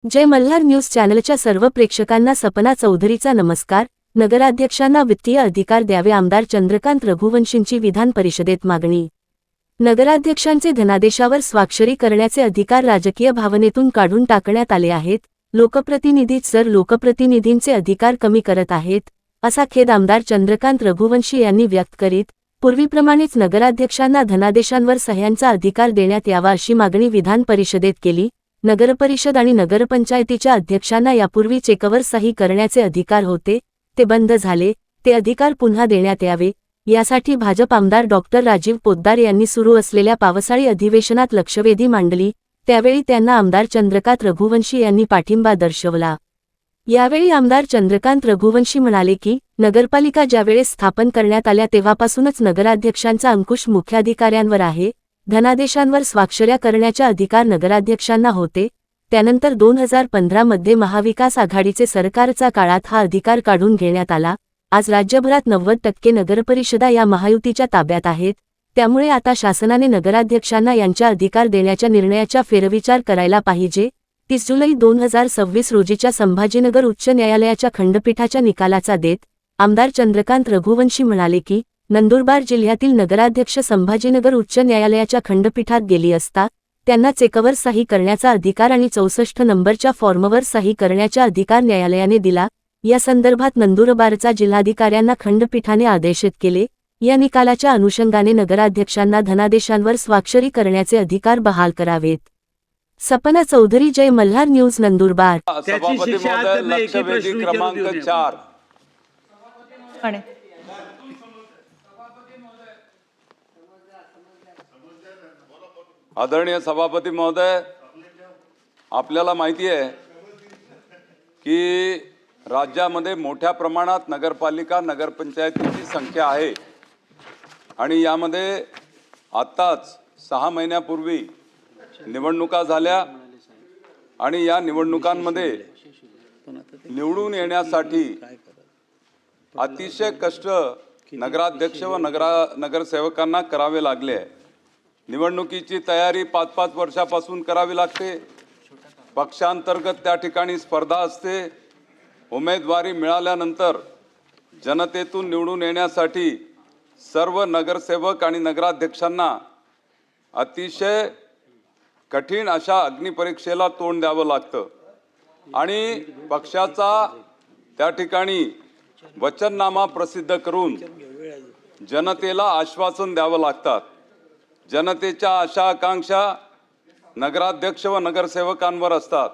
जय Malhar news चॅनलच्या सर्व प्रेक्षकांना सपना चौधरीचा नमस्कार। नगराध्यक्षांना वित्तीय अधिकार द्यावे, आमदार चंद्रकांत रघुवंशींची विधान परिषदेत मागणी। नगराध्यक्षांचे धनादेशावर स्वाक्षरी करण्याचे अधिकार राजकीय भावनेतून काढून टाकण्यात आले आहेत। लोकप्रतिनिधीच जर लोकप्रतिनिधींचे अधिकार कमी करत आहेत, असा खेद आमदार चंद्रकांत रघुवंशी यांनी व्यक्त करीत पूर्वीप्रमाणेच नगराध्यक्षांना धनादेशांवर सह्यांचा अधिकार देण्यात यावा अशी मागणी विधान परिषदेत केली। नगरपरिषद आणि नगरपंचायतीच्या अध्यक्षांना यापूर्वी चेकवर सही करण्याचे अधिकार होते, ते बंद झाले, ते अधिकार पुन्हा देण्यात यावे, यासाठी भाजप आमदार डॉक्टर राजीव पोद्दार यांनी सुरू असलेल्या पावसाळी अधिवेशनात लक्षवेधी मांडली। त्यावेळी त्यांना आमदार चंद्रकांत रघुवंशी यांनी पाठिंबा दर्शवला। यावेळी आमदार चंद्रकांत रघुवंशी म्हणाले की नगरपालिका ज्यावेळेस स्थापन करण्यात आल्या तेव्हापासूनच नगराध्यक्षांचा अंकुश मुख्याधिकाऱ्यांवर आहे। धनादेशांवर स्वाक्षऱ्या करण्याचा अधिकार नगराध्यक्षांना होते, त्यानंतर 2015 मध्ये महाविकास आघाडीचे सरकारच्या काळात हा अधिकार काढून घेण्यात आला। आज राज्यभरात 90% नगरपरिषदा या महायुतीच्या ताब्यात आहेत, त्यामुळे आता शासनाने नगराध्यक्षांना यांचा अधिकार देण्याच्या निर्णयाचा फेरविचार करायला पाहिजे। 30 जुलै 2026 रोजीच्या संभाजीनगर उच्च न्यायालयाच्या खंडपीठाच्या निकालाचा देत आमदार चंद्रकांत रघुवंशी म्हणाले की नंदुरबार जिल्ह्यातील नगराध्यक्ष संभाजीनगर उच्च न्यायालयाच्या खंडपीठात गेली असता त्यांना चेकवर सही करण्याचा अधिकार आणि 64 नंबरच्या फॉर्मवर सही करण्याचा अधिकार न्यायालयाने दिला। या संदर्भात नंदुरबारचा जिल्हाधिकाऱ्यांना खंडपीठाने आदेशित केले। या निकालाच्या अनुषंगाने नगराध्यक्षांना धनादेशांवर स्वाक्षरी करण्याचे अधिकार बहाल करावेत। सपना चौधरी, जय मल्हार न्यूज, नंदुरबार। सभापती महोदय, लक्षवेधी क्रमांक 4। आदरणीय सभापती महोदय, आपल्याला माहिती आहे की राज्यामध्ये मोठ्या प्रमाणात नगरपालिका नगरपंचायतीची संख्या आहे आणि यामध्ये आत्ताच 6 महिन्यापूर्वी निवडणुका झाल्या आणि या निवडणुकांमध्ये निवडून येण्यासाठी अतिशय कष्ट नगराध्यक्ष व नगरसेवकांना करावे लागले। निवडणुकीची तयारी 5-5 वर्षापासून करावी लागते। पक्षांतर्गत त्या ठिकाणी स्पर्धा असते। उमेदवारी मिळाल्यानंतर जनतेतून निवडून येण्यासाठी सर्व नगरसेवक आणि नगराध्यक्षांना अतिशय कठीण अशा अग्निपरीक्षेला तोंड द्यावं लागतं आणि पक्षाचा त्या ठिकाणी वचननामा प्रसिद्ध करून जनतेला आश्वासन द्यावं लागतात। जनतेच्या आशा आकांक्षा नगराध्यक्ष व नगरसेवकांवर असतात।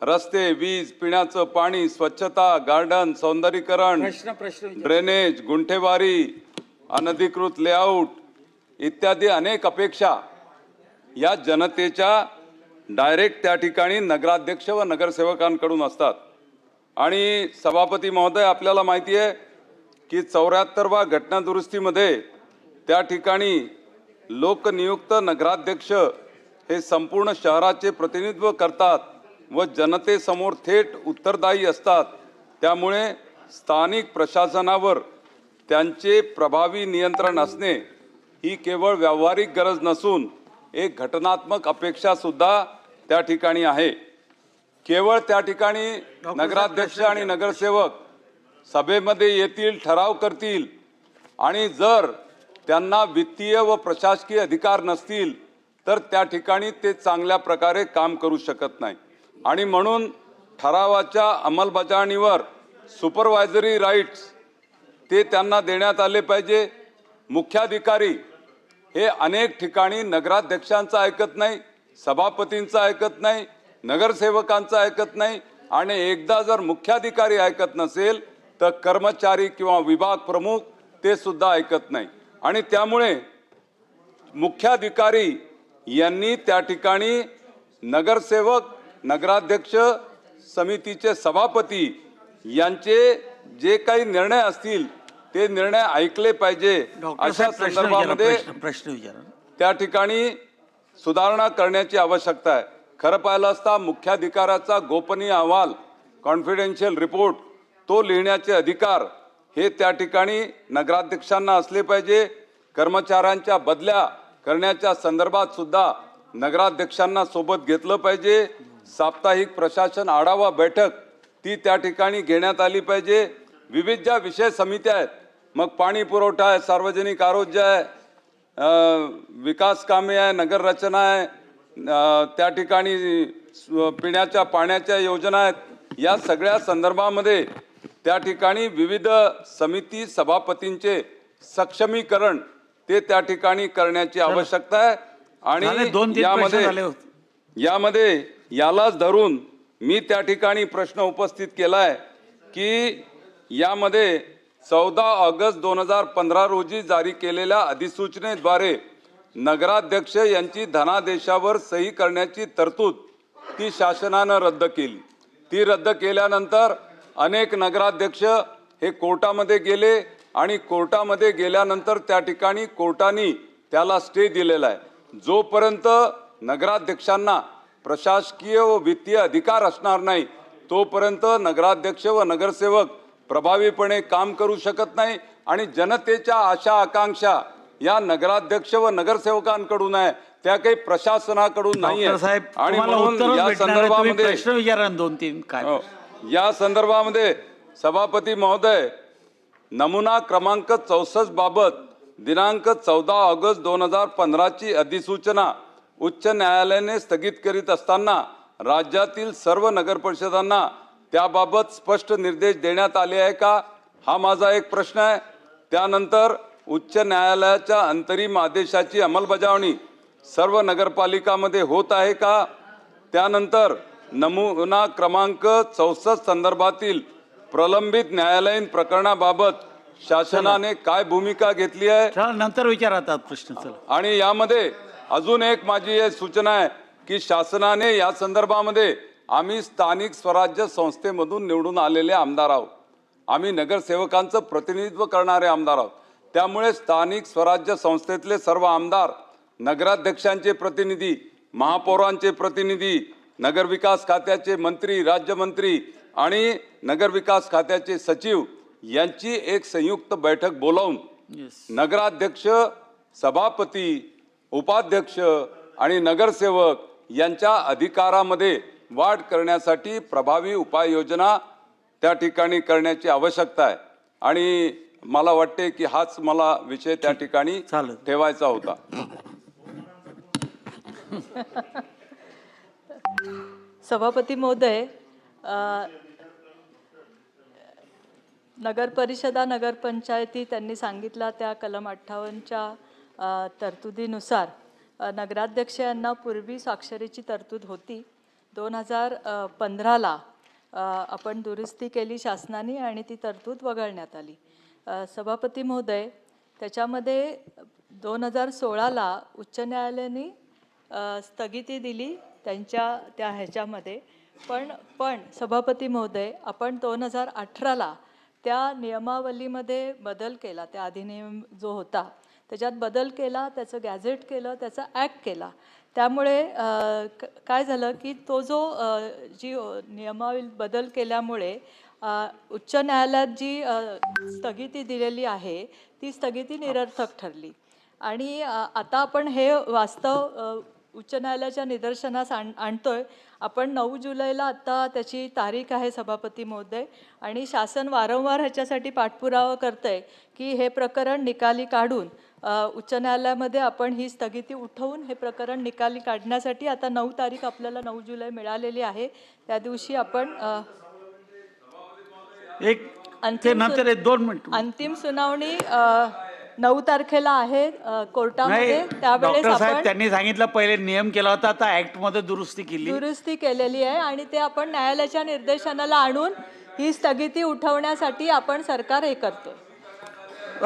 रस्ते, वीज, पिण्याचं पाणी, स्वच्छता, गार्डन, सौंदर्यीकरण, ड्रेनेज, गुंठेवारी, अनधिकृत लेआउट इत्यादी अनेक अपेक्षा या जनतेच्या डायरेक्ट त्या ठिकाणी नगराध्यक्ष व नगरसेवकांकडून असतात। आणि सभापती महोदय, आपल्याला माहिती आहे की 74व्या घटनादुरुस्तीमध्ये त्या ठिकाणी लोकनियुक्त नगराध्यक्ष हे संपूर्ण शहराचे प्रतिनिधित्व करतात व जनतेसमोर थेट उत्तरदायी असतात। त्यामुळे स्थानिक प्रशासनावर त्यांचे प्रभावी नियंत्रण असणे ही केवळ व्यावहारिक गरज नसून एक घटनात्मक अपेक्षा सुद्धा त्या ठिकाणी आहे। केवळ त्या ठिकाणी नगराध्यक्ष आणि नगरसेवक सभेमध्ये येतील, ठराव करतील आणि जर त्यांना वित्तीय व प्रशासकीय अधिकार नसतील तर त्या ठिकाणी ते चांगल्या प्रकारे काम करू शकत नाही। आणि म्हणून ठरावाच्या अंमलबजावणीवर सुपरवायझरी राईट्स ते त्यांना देण्यात आले पाहिजे। मुख्याधिकारी हे अनेक ठिकाणी नगराध्यक्षांचं ऐकत नाही, सभापतींचं ऐकत नाही, नगरसेवकांचं ऐकत नाही आणि एकदा जर मुख्याधिकारी ऐकत नसेल तर कर्मचारी किंवा विभाग प्रमुख ते सुद्धा ऐकत नाही। आणि त्यामुळे मुख्याधिकारी यांनी त्या ठिकाणी नगरसेवक, नगराध्यक्ष, समितीचे सभापती यांचे जे काही निर्णय असतील ते निर्णय ऐकले पाहिजे। अशा संदर्भामध्ये त्या ठिकाणी सुधारणा करण्याची आवश्यकता आहे। खरं पाहिलं असता मुख्याधिकाऱ्याचा गोपनीय अहवाल, कॉन्फिडेन्शियल रिपोर्ट तो लिहिण्याचे अधिकार हे त्या ठिकाणी नगराध्यक्षांना असले पाहिजे। कर्मचाऱ्यांच्या बदल्या करण्याच्या संदर्भात सुद्धा नगराध्यक्षांना सोबत घेतलं पाहिजे. साप्ताहिक प्रशासन आढावा बैठक ती त्या ठिकाणी घेण्यात आली पाहिजे. विविध ज्या विषय समित्या आहेत, मग पाणी पुरवठा आहे, सार्वजनिक आरोग्य आहे, विकास कामे आहे, नगर रचना आहे, त्या ठिकाणी पिण्याच्या पाण्याच्या योजना आहेत, या सगळ्या संदर्भामध्ये त्या ठिकाणी विविध समिती सभापतींचे सक्षमीकरण ते त्या ठिकाणी करण्याची आवश्यकता आहे. आणि यामध्ये यालाच धरून मी त्या ठिकाणी प्रश्न उपस्थित केलाय की यामध्ये 14 ऑगस्ट 2015 रोजी जारी केलेल्या अधिसूचनेद्वारे नगराध्यक्ष यांची धनादेशावर सही करण्याची तरतूद ती शासनानं रद्द केली. ती रद्द केल्यानंतर अनेक नगराध्यक्ष हे कोर्टामध्ये गेले आणि कोर्टामध्ये गेल्यानंतर त्या ठिकाणी कोर्टाने त्याला स्टे दिलेला आहे. जोपर्यंत नगराध्यक्षांना प्रशासकीय व वित्तीय अधिकार असणार नाही तोपर्यंत नगराध्यक्ष व नगरसेवक प्रभावीपणे काम करू शकत नाही. आणि जनतेच्या आशा आकांक्षा या नगराध्यक्ष व नगरसेवकांकडून आहे, त्या काही प्रशासनाकडून नाही आहे. आणि म्हणून या संदर्भामध्ये या संदर्भामध्ये सभापती महोदय, नमुना क्रमांक 64 बाबत दिनांक 14 ऑगस्ट 2015 ची अधिसूचना उच्च न्यायालयाने स्थगित करीत असताना राज्यातील सर्व नगरपरिषदांना त्याबाबत स्पष्ट निर्देश देण्यात आले आहे का, हा माझा एक प्रश्न आहे. त्यानंतर उच्च न्यायालयाच्या अंतरिम आदेशाची अंमलबजावणी सर्व नगरपालिकांमध्ये होत आहे का. त्यानंतर नमुना क्रमांक 64 संदर्भातील प्रलंबित न्यायालयीन प्रकरणाबाबत शासनाने काय भूमिका घेतली आहे, नंतर विचारतात प्रश्न. आणि यामध्ये अजून एक माझी सूचना आहे की शासनाने या संदर्भामध्ये, आम्ही स्थानिक स्वराज्य संस्थेमधून निवडून आलेले आमदार आहोत, आम्ही नगरसेवकांचं प्रतिनिधित्व करणारे आमदार आहोत. त्यामुळे स्थानिक स्वराज्य संस्थेतले सर्व आमदार, नगराध्यक्षांचे प्रतिनिधी, महापौरांचे प्रतिनिधी, नगरविकास खात्याचे मंत्री, राज्यमंत्री आणि नगरविकास खात्याचे सचिव यांची एक संयुक्त बैठक बोलावून नगराध्यक्ष, सभापती, उपाध्यक्ष आणि नगरसेवक यांच्या अधिकारामध्ये वाढ करण्यासाठी प्रभावी उपाययोजना त्या ठिकाणी करण्याची आवश्यकता आहे. आणि मला वाटते की हाच मला विषय त्या ठिकाणी ठेवायचा होता. सभापती महोदय, नगर परिषदा, नगरपंचायती त्यांनी सांगितला त्या कलम 58च्या तरतुदीनुसार नगराध्यक्ष यांना पूर्वी स्वाक्षरीची तरतूद होती. 2015ला आपण दुरुस्ती केली शासनाने आणि ती तरतूद वगळण्यात आली. सभापती महोदय, त्याच्यामध्ये 2016ला उच्च न्यायालयाने स्थगिती दिली त्यांच्या त्या ह्याच्यामध्ये. पण सभापती महोदय, आपण 2018ला त्या नियमावलीमध्ये बदल केला, त्या अधिनियम जो होता त्याच्यात बदल केला, त्याचं गॅझेट केलं, त्याचा ॲक्ट केला. त्यामुळे काय झालं की तो जो जी नियमावली बदल केल्यामुळे उच्च न्यायालयात जी स्थगिती दिलेली आहे ती स्थगिती निरर्थक ठरली. आणि आता आपण हे वास्तव उच्च न्यायालयाच्या निदर्शनास आणतोय. आपण 9 जुलैला आत्ता त्याची तारीख आहे सभापती महोदय, आणि शासन वारंवार ह्याच्यासाठी पाठपुरावा करतंय की हे प्रकरण निकाली काढून उच्च न्यायालयामध्ये आपण ही स्थगिती उठवून हे प्रकरण निकाली काढण्यासाठी आता 9 तारीख आपल्याला 9 जुलै मिळालेली आहे. त्या दिवशी आपण अंतिम सुनावणी 9 तारखेला आहे कोर्टामध्ये. त्यावेळेस आपण त्यांनी सांगितलं पहिले नियम केला होता, आता ऍक्ट मध्ये दुरुस्ती केलेली आहे आणि ते आपण न्यायालयाच्या निर्देशनाला आणून ही स्थगिती उठवण्यासाठी आपण सरकार हे करतो.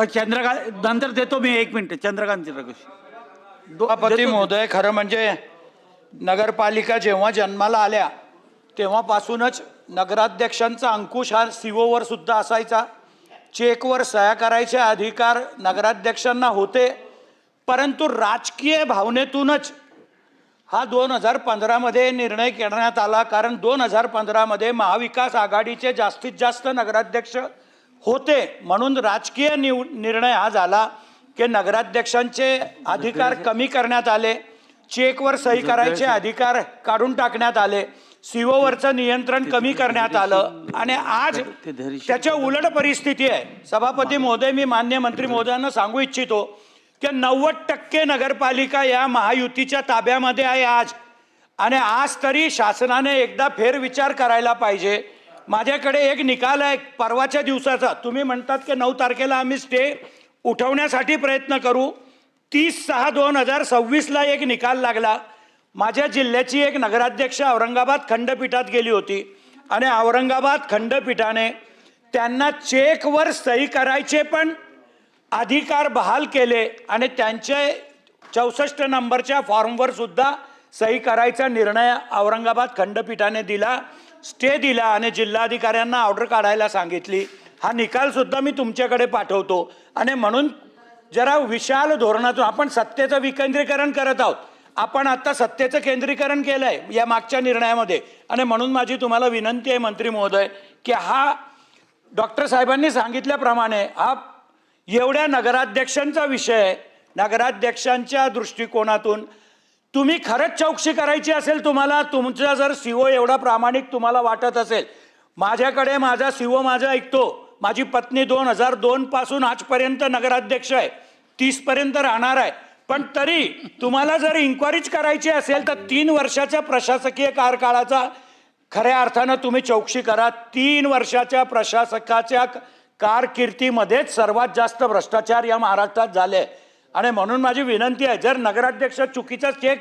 चंद्रकांत नंतर देतो मी, 1 मिनिट. चंद्रकांत सभापती महोदय, खरं म्हणजे नगरपालिका जेव्हा जन्माला आल्या तेव्हापासूनच नगराध्यक्षांचा अंकुश हा सीओवर सुद्धा असायचा. चेकवर सह्या करायचे अधिकार नगराध्यक्षांना होते, परंतु राजकीय भावनेतूनच हा 2015मध्ये निर्णय करण्यात आला. कारण 2015मध्ये महाविकास आघाडीचे जास्तीत जास्त नगराध्यक्ष होते, म्हणून राजकीय निर्णय हा झाला. की नगराध्यक्षांचे अधिकार कमी करण्यात आले, चेकवर सही करायचे अधिकार काढून टाकण्यात आले, सीओवरचं नियंत्रण कमी करण्यात आलं आणि आज त्याच्या उलट परिस्थिती आहे. सभापती महोदय, मी मान्य मंत्री महोदयांना सांगू इच्छितो की 90% नगरपालिका या महायुतीच्या ताब्यामध्ये आहे आज, आणि आज तरी शासनाने एकदा फेरविचार करायला पाहिजे. माझ्याकडे एक निकाल आहे परवाच्या दिवसाचा. तुम्ही म्हणतात की 9 तारखेला आम्ही स्टे उठवण्यासाठी प्रयत्न करू. 30/6/2026 एक निकाल लागला. माझ्या जिल्ह्याची एक नगराध्यक्ष औरंगाबाद खंडपीठात गेली होती आणि औरंगाबाद खंडपीठाने त्यांना चेकवर सही करायचे पण अधिकार बहाल केले आणि त्यांचे 64 नंबरच्या फॉर्मवर सुद्धा सही करायचा निर्णय औरंगाबाद खंडपीठाने दिला, स्टे दिला आणि जिल्हाधिकाऱ्यांना ऑर्डर काढायला सांगितली. हा निकाल सुद्धा मी तुमच्याकडे पाठवतो. आणि म्हणून जरा विशाल धोरणातून आपण सत्तेचं विकेंद्रीकरण करत आहोत. आपण आता सत्तेचं केंद्रीकरण केलं आहे या मागच्या निर्णयामध्ये, आणि म्हणून माझी तुम्हाला विनंती आहे मंत्री महोदय की हा डॉक्टर साहेबांनी सांगितल्याप्रमाणे हा एवढ्या नगराध्यक्षांचा विषय आहे. नगराध्यक्षांच्या दृष्टिकोनातून तुम्ही खरंच चौकशी करायची असेल, तुम्हाला तुमचा जर सीओ एवढा प्रामाणिक तुम्हाला वाटत असेल, माझ्याकडे माझा सीओ माझा ऐकतो. माझी पत्नी 2002 पासून आजपर्यंत नगराध्यक्ष आहे, 30 पर्यंत राहणार आहे. पण तरी तुम्हाला जर इन्क्वायरीज करायची असेल तर 3 वर्षाच्या प्रशासकीय कार्यकाळाचा खऱ्या अर्थानं तुम्ही चौकशी करा. 3 वर्षाच्या प्रशासकाच्या कारकिर्दीमध्येच सर्वात जास्त भ्रष्टाचार या महाराष्ट्रात झाले. आणि म्हणून माझी विनंती आहे, जर नगराध्यक्ष चुकीचा चेक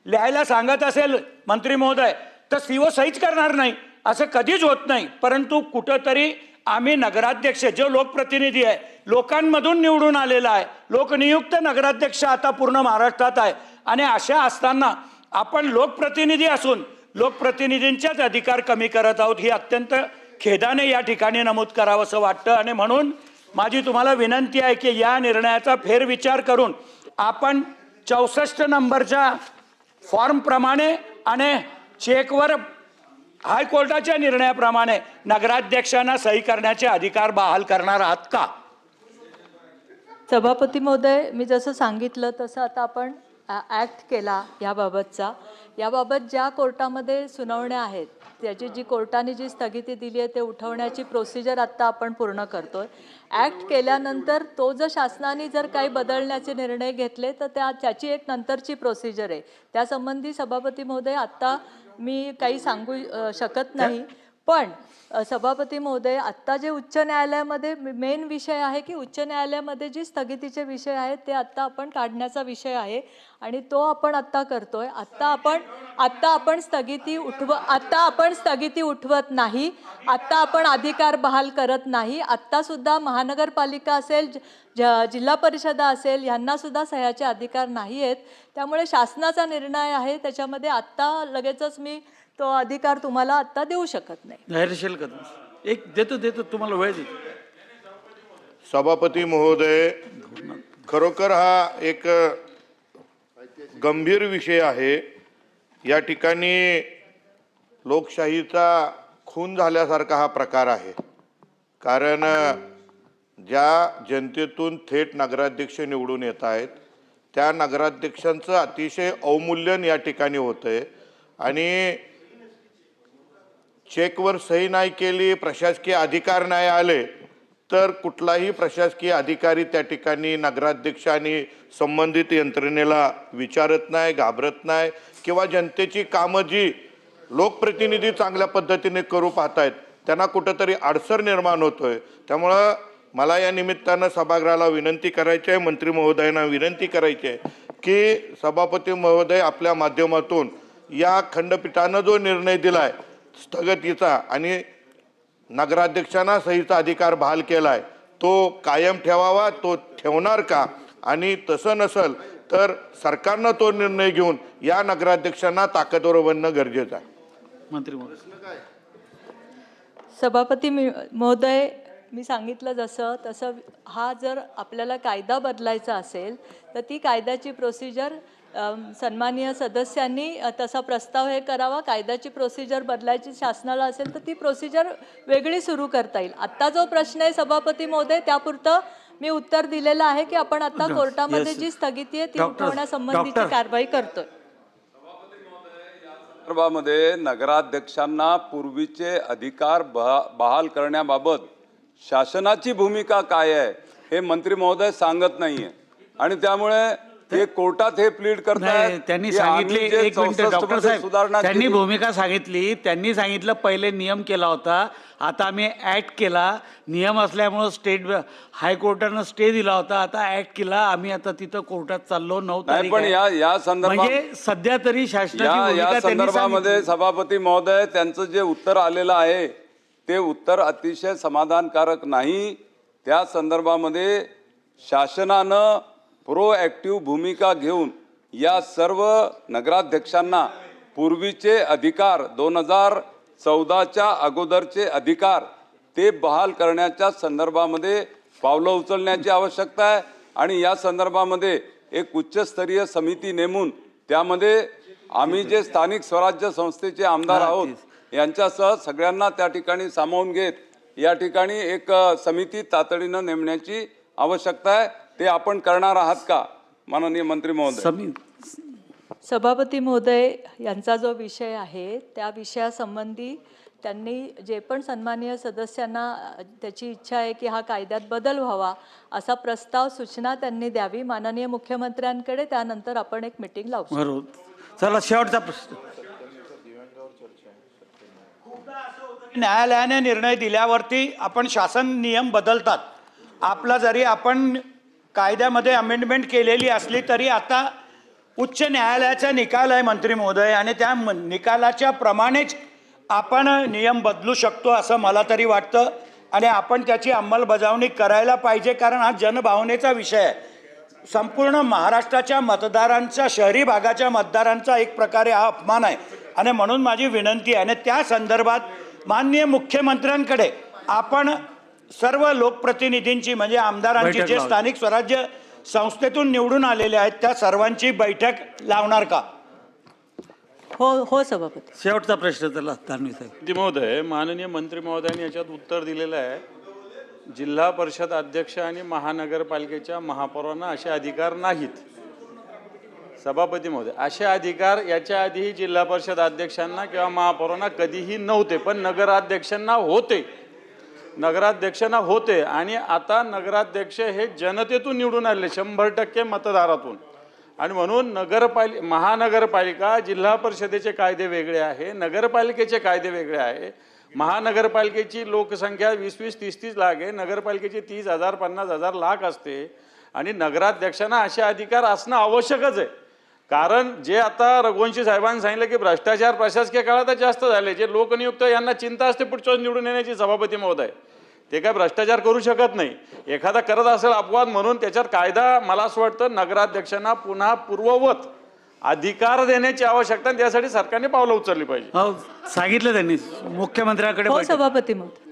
लिहायला सांगत असेल मंत्री महोदय, तर सीओ सहीच करणार नाही, असं कधीच होत नाही. परंतु कुठंतरी आम्ही नगराध्यक्ष जो लोकप्रतिनिधी आहे, लोकांमधून निवडून आलेला आहे, लोकनियुक्त नगराध्यक्ष आता पूर्ण महाराष्ट्रात आहे. आणि अशा असताना आपण लोकप्रतिनिधी असून लोकप्रतिनिधींचेच अधिकार कमी करत आहोत, ही अत्यंत खेदाने या ठिकाणी नमूद करावं असं वाटतं. आणि म्हणून माझी तुम्हाला विनंती आहे की या निर्णयाचा फेरविचार करून आपण 64 नंबरच्या फॉर्मप्रमाणे आणि चेकवर हायकोर्टाच्या निर्णयाप्रमाणे नगराध्यक्षांना सही करण्याचे अधिकार बहाल करणार आहात का? सभापती महोदय, मी जसं सांगितलं तसं आता आपण ॲक्ट केला याबाबत ज्या कोर्टामध्ये सुनावण्या आहेत, त्याची जी कोर्टाने जी स्थगिती दिली आहे ते उठवण्याची प्रोसिजर आत्ता आपण पूर्ण करतोय. ॲक्ट केल्यानंतर तो जर शासनाने जर काही बदलण्याचे निर्णय घेतले तर त्याची एक नंतरची प्रोसिजर आहे. त्यासंबंधी सभापती महोदय आत्ता मी काही सांगू शकत नाही. पण सभापती महोदय, आत्ता जे उच्च न्यायालयामध्ये मेन विषय आहे की उच्च न्यायालयामध्ये जी स्थगितीचे विषय आहेत ते आत्ता आपण काढण्याचा विषय आहे आणि तो आपण आत्ता करतोय. आत्ता आपण स्थगिती उठवत नाही, आत्ता आपण अधिकार बहाल करत नाही. आत्ता सुद्धा महानगरपालिका असेल, जिल्हा परिषदा असेल, यांना सुद्धा सह्याचे अधिकार नाही आहेत. त्यामुळे शासनाचा निर्णय आहे, त्याच्यामध्ये आत्ता लगेचच मी तो अधिकार तुम्हाला आत्ता देऊ शकत नाही. धैर्यशील कदम एक देतो तुम्हाला वेळ देतो. सभापती महोदय, खरोखर हा एक गंभीर विषय आहे. या ठिकाणी लोकशाहीचा खून झाल्यासारखा हा प्रकार आहे. कारण ज्या जनतेतून थेट नगराध्यक्ष निवडून येत आहेत त्या नगराध्यक्षांचं अतिशय अवमूल्यन या ठिकाणी होतंय. आणि चेकवर सही नाही केली, प्रशासकीय अधिकार नाही आले, तर कुठलाही प्रशासकीय अधिकारी त्या ठिकाणी नगराध्यक्ष आणि संबंधित यंत्रणेला विचारत नाही, घाबरत नाही, किंवा जनतेची कामं जी लोकप्रतिनिधी चांगल्या पद्धतीने करू पाहतायत त्यांना कुठंतरी अडसर निर्माण होतोय. त्यामुळं मला या निमित्तानं सभागृहाला विनंती करायची आहे, मंत्री महोदयांना विनंती करायची आहे की सभापती महोदय आपल्या माध्यमातून या खंडपीठानं जो निर्णय दिलाय स्थगितीचा आणि नगराध्यक्षांना सहीचा अधिकार बहाल केलाय तो कायम ठेवावा, तो ठेवणार का? आणि तसं नसेल तर सरकारनं तो निर्णय घेऊन या नगराध्यक्षांना ताकदवर बनणं गरजेचं आहे. मंत्री महोदय. सभापती महोदय, मी सांगितलं तसं हा जर आपल्याला कायदा बदलायचा असेल तर ती कायद्याची प्रोसिजर सन्माननीय सदस्यांनी तसा प्रस्ताव हे करावा. कायद्याची प्रोसिजर बदलायची शासनाला असेल तर ती प्रोसिजर वेगळी सुरू करता येईल. आत्ता जो प्रश्न आहे सभापती महोदय त्यापुरतं मी उत्तर दिलेलं आहे की आपण आता कोर्टामध्ये जी स्थगिती आहे ती डॉक्टर- उठवण्यासंबंधीची डॉक्टर- कारवाई करतोय. संदर्भामध्ये नगराध्यक्षांना पूर्वीचे अधिकार बहाल करण्याबाबत शासनाची भूमिका काय आहे हे मंत्री महोदय सांगत नाहीये आणि त्यामुळे ते कोर्टात हे प्लीड नाही, करतायत त्यांनी की सांगितली, आम्ही जे एक मिनिट 64 डॉक्टर मध्ये साहेब, सुधारणा त्यांनी केली, भूमिका सांगितली. त्यांनी सांगितलं पहिले नियम केला होता, आता आम्ही ऍक्ट केला. नियम असल्यामुळं स्टेट हायकोर्टानं स्टे दिला होता, आता ऍक्ट केला. आम्ही आता तिथं कोर्टात चाललो 9 नाही तारीख पण आहे. या संदर्भात म्हणजे सध्या तरी शासनाची या भूमिका त्यांनी संदर्भामध्ये सांगितली. सभापती महोदय त्यांचं जे उत्तर आलेलं आहे ते उत्तर अतिशय समाधानकारक नाही. त्या संदर्भामध्ये शासनानं प्रोॲक्टिव्ह भूमिका घेऊन या सर्व नगराध्यक्षांना पूर्वीचे अधिकार 2014च्या अगोदरचे अधिकार ते बहाल करण्याच्या संदर्भामध्ये पावलं उचलण्याची आवश्यकता आहे आणि या संदर्भामध्ये एक उच्चस्तरीय समिती नेमून त्यामध्ये आम्ही जे स्थानिक स्वराज्य संस्थेचे आमदार आहोत यांच्यासह सगळ्यांना त्या ठिकाणी सामावून घेत या ठिकाणी एक समिती तातडीनं नेमण्याची आवश्यकता आहे. ते आपण करणार आहात का माननीय मंत्री महोदय? सभापती महोदय यांचा जो विषय आहे त्या विषयासंबंधी त्यांनी जे पण सन्माननीय सदस्यांना त्याची इच्छा आहे की हा कायद्यात बदल व्हावा असा प्रस्ताव सूचना त्यांनी द्यावी माननीय मुख्यमंत्र्यांकडे. त्यानंतर आपण एक मीटिंग लावू. बरोबर. चला शेवटचा प्रश्न. न्यायालयाने निर्णय दिल्यावरती आपण शासन नियम बदलतात. आपला जरी आपण कायद्यामध्ये अमेंडमेंट केलेली असली तरी आता उच्च न्यायालयाचा निकाल आहे मंत्री महोदय आणि त्या निकालाच्या प्रमाणेच आपण नियम बदलू शकतो असं मला तरी वाटतं आणि आपण त्याची अंमलबजावणी करायला पाहिजे कारण हा जनभावनेचा विषय आहे. संपूर्ण महाराष्ट्राच्या मतदारांचा शहरी भागाच्या मतदारांचा एक प्रकारे हा अपमान आहे आणि म्हणून माझी विनंती आहे आणि त्या संदर्भात माननीय मुख्यमंत्र्यांकडे आपण सर्व लोकप्रतिनिधींची म्हणजे आमदारांची बैठक जे लावू. स्थानिक स्वराज्य संस्थेतून निवडून आलेले आहेत त्या सर्वांची बैठक लावणार का? हो सभापती. शेवटचा प्रश्न त्याला दानवे साहेब. मंत्री महोदय, माननीय मंत्री महोदयांनी याच्यात उत्तर दिलेलं आहे. जिल्हा परिषद अध्यक्ष आणि महानगरपालिकेच्या महापौरांना असे अधिकार नाहीत. सभापती महोदय, असे अधिकार याच्या आधीही जिल्हा परिषद अध्यक्षांना किंवा महापौरांना कधीही नव्हते, पण नगराध्यक्षांना होते. नगराध्यक्षांना होते आणि आता नगराध्यक्ष हे जनतेतून निवडून आले 100% मतदारातून आणि म्हणून महानगरपालिका जिल्हा परिषदेचे कायदे वेगळे आहे, नगरपालिकेचे कायदे वेगळे आहे. महानगरपालिकेची लोकसंख्या 20-20, 30-30 लाख आहे, नगरपालिकेची 30,000, 50,000 लाख असते आणि नगराध्यक्षांना असे अधिकार असणं आवश्यकच आहे. कारण जे आता रघुवंशी साहेबांनी सांगितलं की भ्रष्टाचार प्रशासकीय काळात जास्त झाले, जे लोकनियुक्त यांना चिंता असते पुढच्या निवडून येण्याची सभापती महोदय, ते काय भ्रष्टाचार करू शकत नाही. एखादा करत असेल अपवाद म्हणून त्याच्यात कायदा मला असं वाटतं नगराध्यक्षांना पुन्हा पूर्ववत अधिकार देण्याची आवश्यकता आणि त्यासाठी सरकारने पावलं उचलली पाहिजे. हो सांगितलं त्यांनी मुख्यमंत्र्यांकडे हो बैठक. सभापती महोदय.